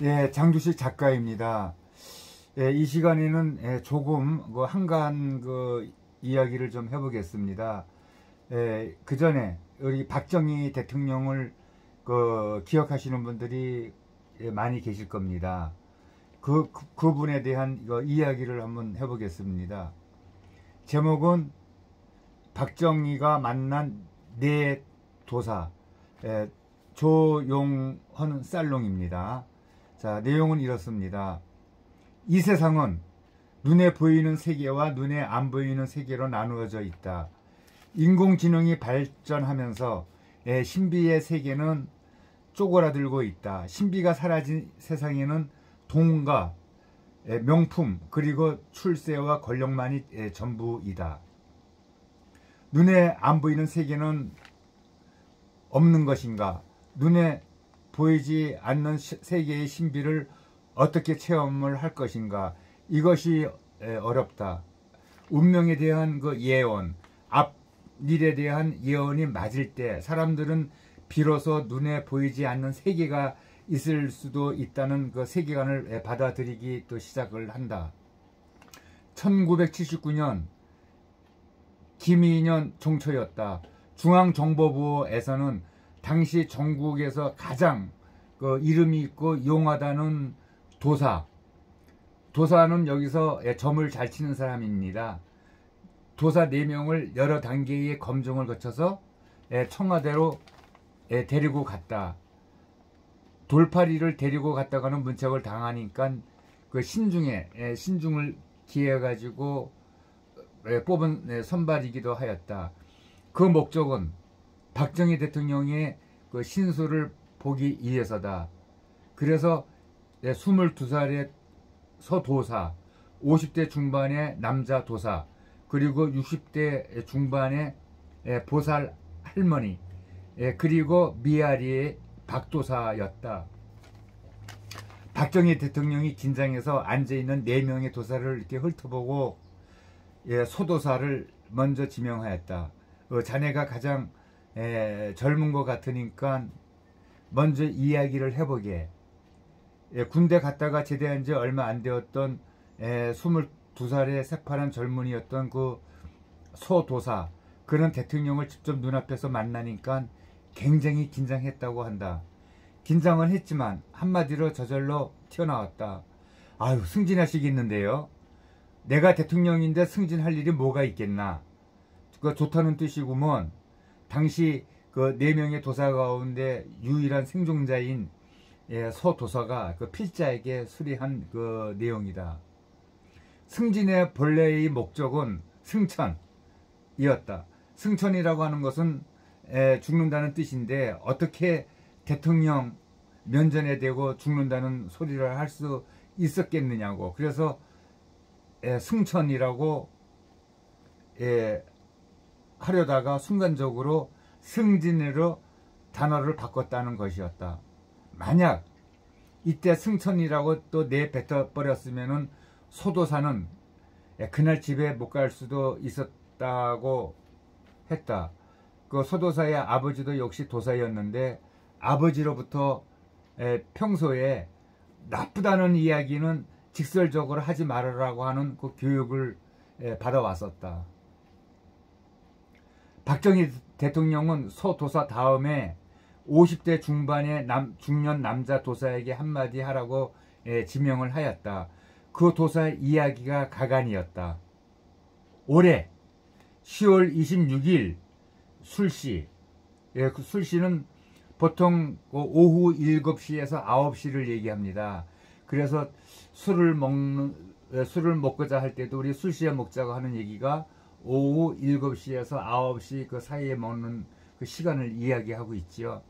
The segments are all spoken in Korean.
예, 장주식 작가입니다. 예, 이 시간에는 조금 한가한 이야기를 좀 해보겠습니다. 그 전에 우리 박정희 대통령을 기억하시는 분들이 많이 계실 겁니다. 그분에 대한 이야기를 한번 해보겠습니다. 제목은 박정희가 만난 네 도사, 조용헌 살롱입니다. 자, 내용은 이렇습니다. 이 세상은 눈에 보이는 세계와 눈에 안 보이는 세계로 나누어져 있다. 인공지능이 발전하면서 신비의 세계는 쪼그라들고 있다. 신비가 사라진 세상에는 돈과 명품 그리고 출세와 권력만이 전부이다. 눈에 안 보이는 세계는 없는 것인가? 눈에 보이지 않는 세계의 신비를 어떻게 체험을 할 것인가? 이것이 어렵다. 운명에 대한 예언, 앞일에 대한 예언이 맞을 때 사람들은 비로소 눈에 보이지 않는 세계가 있을 수도 있다는 세계관을 받아들이기 또 시작을 한다. 1979년 김인현 총초였다. 중앙정보부에서는 당시 전국에서 가장 이름이 있고 용하다는 도사는 여기서 점을 잘 치는 사람입니다. 도사 4명을 여러 단계의 검증을 거쳐서 청와대로 데리고 갔다. 돌팔이를 데리고 갔다가는 문책을 당하니까 신중을 기해가지고 뽑은 선발이기도 하였다. 그 목적은 박정희 대통령의 신수를 보기 위해서다. 그래서 22살의 서도사, 50대 중반의 남자 도사, 그리고 60대 중반의 보살 할머니, 그리고 미아리의 박도사였다. 박정희 대통령이 긴장해서 앉아있는 4명의 도사를 이렇게 훑어보고 소도사를 먼저 지명하였다. 자네가 가장 젊은 것 같으니까 먼저 이야기를 해보게. 군대 갔다가 제대한 지 얼마 안 되었던 22살의 새파란 젊은이였던 그 소도사, 그런 대통령을 직접 눈앞에서 만나니까 굉장히 긴장했다고 한다. 긴장은 했지만 한마디로 저절로 튀어나왔다. 아유, 승진하시겠는데요. 내가 대통령인데 승진할 일이 뭐가 있겠나. 좋다는 뜻이구먼. 당시 4명의 도사 가운데 유일한 생존자인 서도사가 필자에게 수리한 내용이다. 승진의 본래의 목적은 승천이었다. 승천이라고 하는 것은 죽는다는 뜻인데 어떻게 대통령 면전에 대고 죽는다는 소리를 할 수 있었겠느냐고. 그래서 승천이라고 하려다가 순간적으로 승진으로 단어를 바꿨다는 것이었다. 만약 이때 승천이라고 또 내뱉어 버렸으면은 소도사는 그날 집에 못 갈 수도 있었다고 했다. 그 소도사의 아버지도 역시 도사였는데 아버지로부터 평소에 나쁘다는 이야기는 직설적으로 하지 말으라고 하는 그 교육을 받아왔었다. 박정희 대통령은 소도사 다음에 50대 중반의 중년 남자 도사에게 한마디 하라고 지명을 하였다. 그 도사의 이야기가 가관이었다. 올해 10월 26일 술시, 그 술시는 보통 오후 7시에서 9시를 얘기합니다. 그래서 술을 먹고자 할 때도 우리 술시에 먹자고 하는 얘기가 오후 7시에서 9시 그 사이에 먹는 그 시간을 이야기하고 있지요.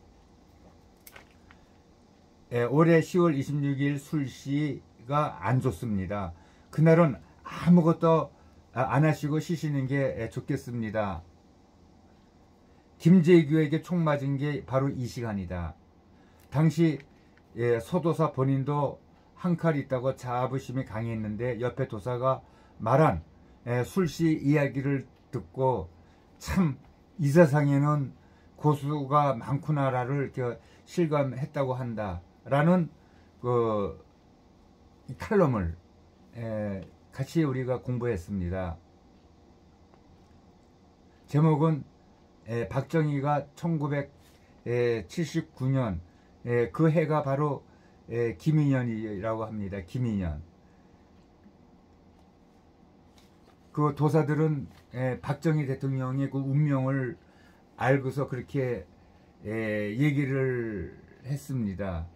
올해 10월 26일 술시가 안 좋습니다. 그날은 아무것도 안 하시고 쉬시는 게 좋겠습니다. 김재규에게 총 맞은 게 바로 이 시간이다. 당시 서도사 본인도 한 칼이 있다고 자부심이 강했는데 옆에 도사가 말한 술시 이야기를 듣고 참 이 세상에는 고수가 많구나를 실감했다고 한다 라는 이 칼럼을 같이 우리가 공부했습니다. 제목은 박정희가 1979년 그 해가 바로 김인년이라고 합니다. 김인년. 그 도사들은 박정희 대통령의 그 운명을 알고서 그렇게 얘기를 했습니다.